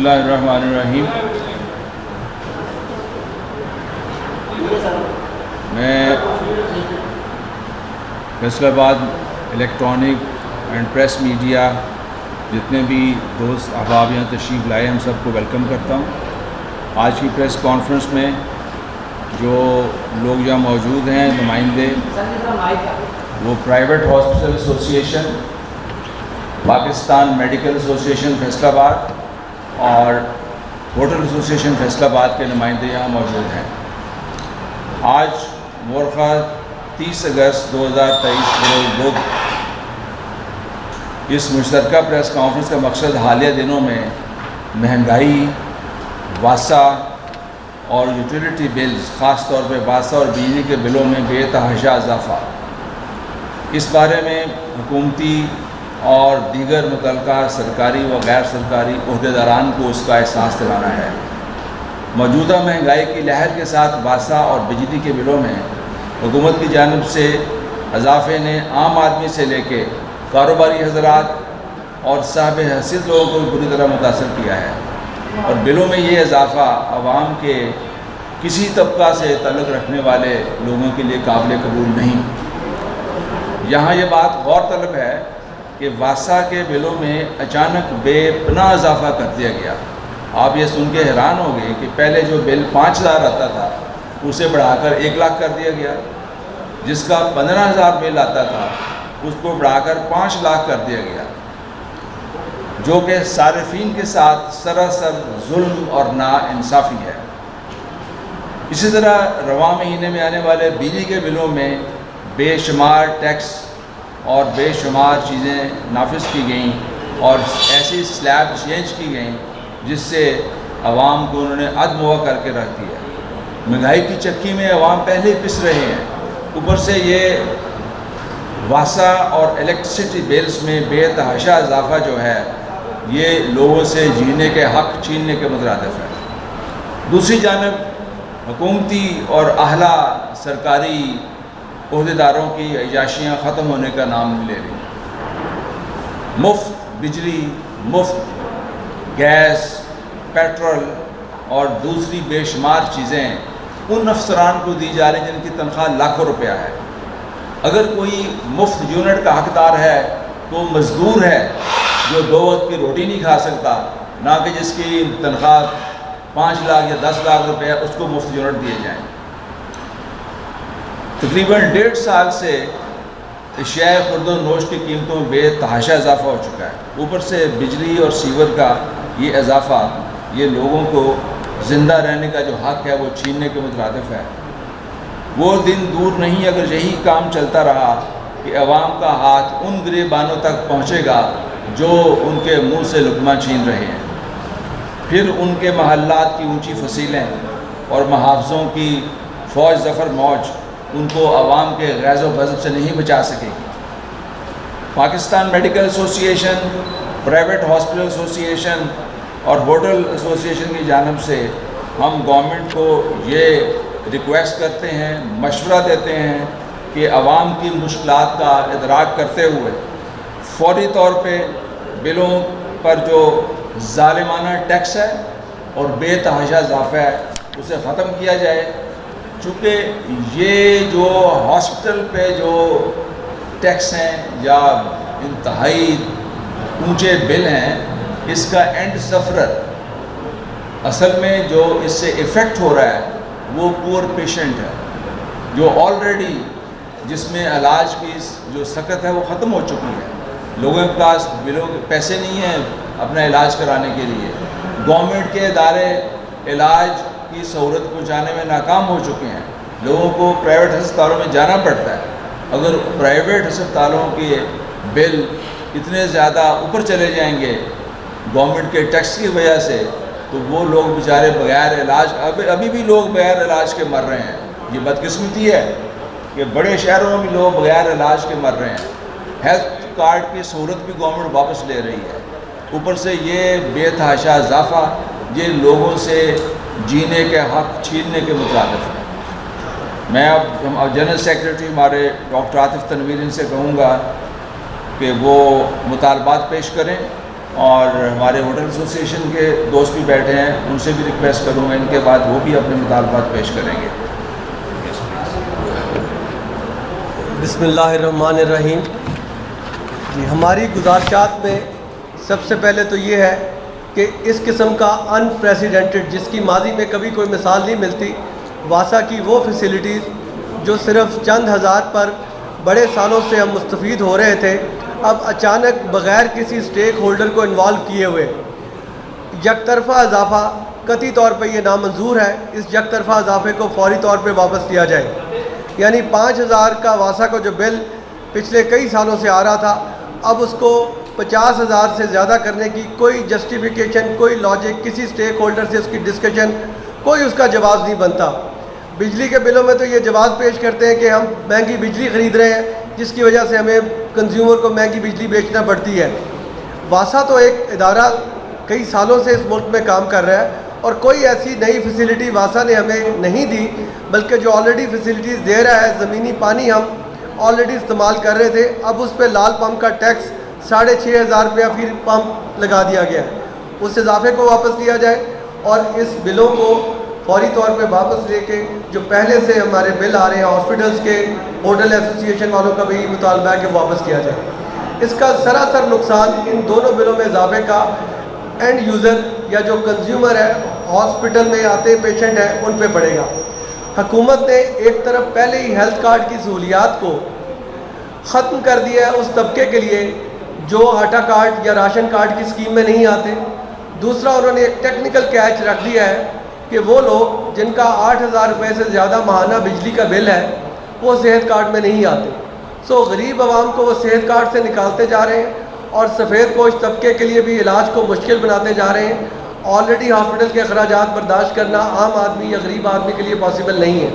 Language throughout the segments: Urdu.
اللہ الرحمن الرحیم۔ میں فیصل آباد الیکٹرانک اینڈ پریس میڈیا جتنے بھی دوست احباب یہاں تشریف لائے ہم سب کو ویلکم کرتا ہوں۔ آج کی پریس کانفرنس میں جو لوگ یہاں موجود ہیں نمائندے، وہ پرائیویٹ ہاسپٹل ایسوسی ایشن، پاکستان میڈیکل ایسوسی ایشن فیصل آباد اور ہوٹل ایسوسی ایشن فیصل آباد کے نمائندے یہاں موجود ہیں۔ آج مورخہ 30 اگست 2023 بروز بدھ اس مشترکہ پریس کانفرنس کا مقصد حالیہ دنوں میں مہنگائی، واسا اور یوٹیلیٹی بلز، خاص طور پہ واسا اور بجلی کے بلوں میں بے تحاشا اضافہ، اس بارے میں حکومتی اور دیگر متعلقہ سرکاری و غیر سرکاری عہدیداران کو اس کا احساس دلانا ہے۔ موجودہ مہنگائی کی لہر کے ساتھ واسا اور بجلی کے بلوں میں حکومت کی جانب سے اضافے نے عام آدمی سے لے کے کاروباری حضرات اور صاحب حیثیت لوگوں کو بری طرح متاثر کیا ہے، اور بلوں میں یہ اضافہ عوام کے کسی طبقہ سے تعلق رکھنے والے لوگوں کے لیے قابل قبول نہیں۔ یہاں یہ بات غور طلب ہے کہ واسا کے بلوں میں اچانک بے پناہ اضافہ کر دیا گیا۔ آپ یہ سن کے حیران ہو گئے کہ پہلے جو بل 5,000 آتا تھا اسے بڑھا کر 1 لاکھ کر دیا گیا، جس کا 15,000 بل آتا تھا اس کو بڑھا کر 5 لاکھ کر دیا گیا، جو کہ صارفین کے ساتھ سراسر ظلم اور ناانصافی ہے۔ اسی طرح رواں مہینے میں آنے والے بجلی کے بلوں میں بے شمار ٹیکس اور بے شمار چیزیں نافذ کی گئیں اور ایسی سلیب چینج کی گئیں جس سے عوام کو انہوں نے ادموا کر کے رکھ دیا۔ مہنگائی کی چکی میں عوام پہلے ہی پس رہے ہیں، اوپر سے یہ واسا اور الیکٹرسٹی بلز میں بے تحاشا اضافہ جو ہے یہ لوگوں سے جینے کے حق چھیننے کے مترادف ہے۔ دوسری جانب حکومتی اور اعلیٰ سرکاری عہدیداروں کی عیاشیاں ختم ہونے کا نام نہیں لے رہی۔ مفت بجلی، مفت گیس، پیٹرول اور دوسری بے شمار چیزیں ان افسران کو دی جا رہی ہیں جن کی تنخواہ لاکھوں روپیہ ہے۔ اگر کوئی مفت یونٹ کا حقدار ہے تو مزدور ہے جو 2 وقت کی روٹی نہیں کھا سکتا، نہ کہ جس کی تنخواہ 5 لاکھ یا 10 لاکھ روپے اس کو مفت یونٹ دیے جائیں۔ تقریباً 1.5 سال سے اشیاء خرد و نوش کی قیمتوں میں بے تحاشا اضافہ ہو چکا ہے۔ اوپر سے بجلی اور سیور کا یہ اضافہ یہ لوگوں کو زندہ رہنے کا جو حق ہے وہ چھیننے کے مترادف ہے۔ وہ دن دور نہیں اگر یہی کام چلتا رہا کہ عوام کا ہاتھ ان گریبانوں تک پہنچے گا جو ان کے منہ سے لقمہ چھین رہے ہیں۔ پھر ان کے محلات کی اونچی فصیلیں اور محافظوں کی فوج ظفر موج ان کو عوام کے غیظ و غضب سے نہیں بچا سکے گی۔ پاکستان میڈیکل ایسوسی ایشن، پرائیویٹ ہاسپٹل ایسوسی ایشن اور ہوٹل ایسوسی ایشن کی جانب سے ہم گورنمنٹ کو یہ ریکویسٹ کرتے ہیں، مشورہ دیتے ہیں کہ عوام کی مشکلات کا ادراک کرتے ہوئے فوری طور پہ بلوں پر جو ظالمانہ ٹیکس ہے اور بے تحاشا اضافہ ہے اسے ختم کیا جائے، چونکہ یہ جو ہاسپٹل پہ جو ٹیکس ہیں یا انتہائی اونچے بل ہیں، اس کا اینڈ سفرر اصل میں جو اس سے افیکٹ ہو رہا ہے وہ پور پیشنٹ ہے، جو آلریڈی جس میں علاج کی جو سکت ہے وہ ختم ہو چکی ہے۔ لوگوں کے پاس بلوں کے پیسے نہیں ہیں اپنا علاج کرانے کے لیے۔ گورنمنٹ کے ادارے علاج کی سہولت پہنچانے میں ناکام ہو چکے ہیں، لوگوں کو پرائیویٹ ہسپتالوں میں جانا پڑتا ہے۔ اگر پرائیویٹ ہسپتالوں کے بل اتنے زیادہ اوپر چلے جائیں گے گورنمنٹ کے ٹیکس کی وجہ سے تو وہ لوگ بیچارے بغیر علاج ابھی بھی لوگ بغیر علاج کے مر رہے ہیں۔ یہ بدقسمتی ہے کہ بڑے شہروں میں بھی لوگ بغیر علاج کے مر رہے ہیں۔ ہیلتھ کارڈ کی سہولت بھی گورنمنٹ واپس لے رہی ہے، اوپر سے یہ بے تحاشا اضافہ یہ لوگوں سے جینے کے حق چھیننے کے مترادف ہے۔ میں اب جنرل سیکریٹری ہمارے ڈاکٹر عاطف تنویر ان سے کہوں گا کہ وہ مطالبات پیش کریں اور ہمارے ہوٹل ایسوسیشن کے دوست بھی بیٹھے ہیں، ان سے بھی ریکویسٹ کروں گا ان کے بعد وہ بھی اپنے مطالبات پیش کریں گے۔ بسم اللہ الرحمن الرحیم۔ جی، ہماری گزارشات میں سب سے پہلے تو یہ ہے کہ اس قسم کا ان پریسیڈنٹڈ، جس کی ماضی میں کبھی کوئی مثال نہیں ملتی، واسا کی وہ فیسلٹیز جو صرف چند ہزار پر بڑے سالوں سے ہم مستفید ہو رہے تھے، اب اچانک بغیر کسی سٹیک ہولڈر کو انوالو کیے ہوئے یک طرفہ اضافہ قطعی طور پہ یہ نامنظور ہے۔ اس یک طرفہ اضافے کو فوری طور پہ واپس لیا جائے، یعنی 5,000 کا واسا کا جو بل پچھلے کئی سالوں سے آ رہا تھا، اب اس کو 50,000 سے زیادہ کرنے کی کوئی جسٹیفیکیشن، کوئی لاجک، کسی سٹیک ہولڈر سے اس کی ڈسکشن، کوئی اس کا جواز نہیں بنتا۔ بجلی کے بلوں میں تو یہ جواز پیش کرتے ہیں کہ ہم مہنگی بجلی خرید رہے ہیں، جس کی وجہ سے ہمیں کنزیومر کو مہنگی بجلی بیچنا پڑتی ہے۔ واسا تو ایک ادارہ کئی سالوں سے اس ملک میں کام کر رہا ہے، اور کوئی ایسی نئی فیسلٹی واسا نے ہمیں نہیں دی، بلکہ جو آلریڈی فیسلٹیز دے رہا ہے، زمینی پانی ہم آلریڈی استعمال کر رہے تھے، اب اس پہ لال پمپ کا ٹیکس 6,500 روپیہ فی پمپ لگا دیا گیا ہے۔ اس اضافے کو واپس لیا جائے اور اس بلوں کو فوری طور پہ واپس لے کے، جو پہلے سے ہمارے بل آ رہے ہیں ہاسپٹلس کے، ہوٹل ایسوسیشن والوں کا بھی مطالبہ ہے کہ واپس کیا جائے۔ اس کا سراسر نقصان ان دونوں بلوں میں اضافے کا اینڈ یوزر یا جو کنزیومر ہے، ہاسپٹل میں آتے پیشنٹ ہیں، ان پہ پڑے گا۔ حکومت نے ایک طرف پہلے ہی ہیلتھ کارڈ کی سہولیات کو ختم کر دیا ہے اس طبقے کے لیے جو آٹا کارڈ یا راشن کارڈ کی اسکیم میں نہیں آتے، دوسرا انہوں نے ایک ٹیکنیکل کیچ رکھ دیا ہے کہ وہ لوگ جن کا 8,000 روپے سے زیادہ ماہانہ بجلی کا بل ہے، وہ صحت کارڈ میں نہیں آتے۔ سو غریب عوام کو وہ صحت کارڈ سے نکالتے جا رہے ہیں، اور سفید پوش طبقے کے لیے بھی علاج کو مشکل بناتے جا رہے ہیں۔ آلریڈی ہاسپٹل کے اخراجات برداشت کرنا عام آدمی یا غریب آدمی کے لیے پاسبل نہیں ہے۔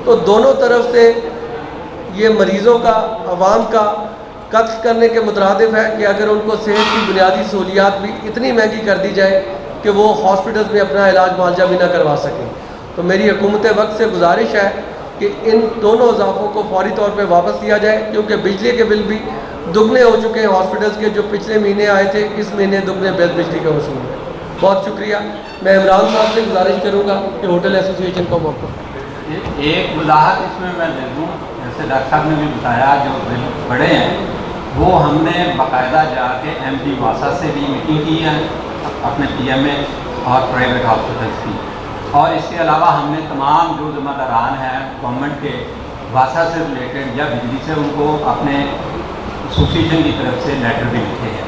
تو دونوں طرف سے یہ مریضوں کا، عوام کا قتل کرنے کے مترادف ہے کہ اگر ان کو صحت کی بنیادی سہولیات بھی اتنی مہنگی کر دی جائے کہ وہ ہاسپٹلز میں اپنا علاج معالجہ بھی نہ کروا سکیں۔ تو میری حکومت وقت سے گزارش ہے کہ ان دونوں اضافوں کو فوری طور پہ واپس لیا جائے، کیونکہ بجلی کے بل بھی دگنے ہو چکے ہیں ہاسپٹلز کے، جو پچھلے مہینے آئے تھے، اس مہینے دگنے بل بجلی کا وصول ہے۔ بہت شکریہ۔ میں عمران صاحب سے گزارش کروں گا کہ ہوٹل ایسوسیشن کو موقع۔ ایک وضاحت اس میں دے دوں، جیسے ڈاکٹر صاحب نے بھی بتایا، جو بل بڑے ہیں وہ ہم نے باقاعدہ جا کے ایم ڈی واسا سے بھی میٹنگ کی ہے، اپنے پی ایم اے اور پرائیویٹ ہاسپٹلس کی، اور اس کے علاوہ ہم نے تمام جو ذمہ داران ہیں گورنمنٹ کے واسا سے ریلیٹڈ یا بجلی سے، ان کو اپنے ایسوسیشن کی طرف سے لیٹر بھی لکھے ہیں۔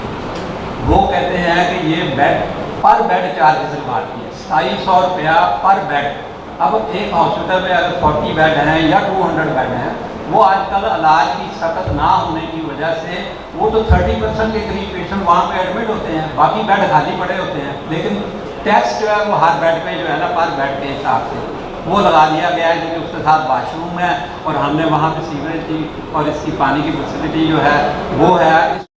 وہ کہتے ہیں کہ یہ بیڈ پر بیڈ چارجز بات کی ہے، 2,700 روپیہ پر بیڈ۔ اب ایک ہاسپٹل میں اگر 40 بیڈ ہیں یا 200 بیڈ ہیں، وہ آج کل علاج کی سخت نہ ہونے کی وجہ سے وہ تو 30% کے قریب پیشنٹ وہاں پہ ایڈمٹ ہوتے ہیں، باقی بیڈ خالی پڑے ہوتے ہیں، لیکن ٹیکس جو ہے وہ ہر بیڈ پہ جو ہے نا پر بیڈ کے حساب سے وہ لگا دیا گیا ہے، کیونکہ اس کے ساتھ واش روم ہے، اور ہم نے وہاں پہ سیوریج کی اور اس کی پانی کی فیسلٹی جو ہے وہ ہے۔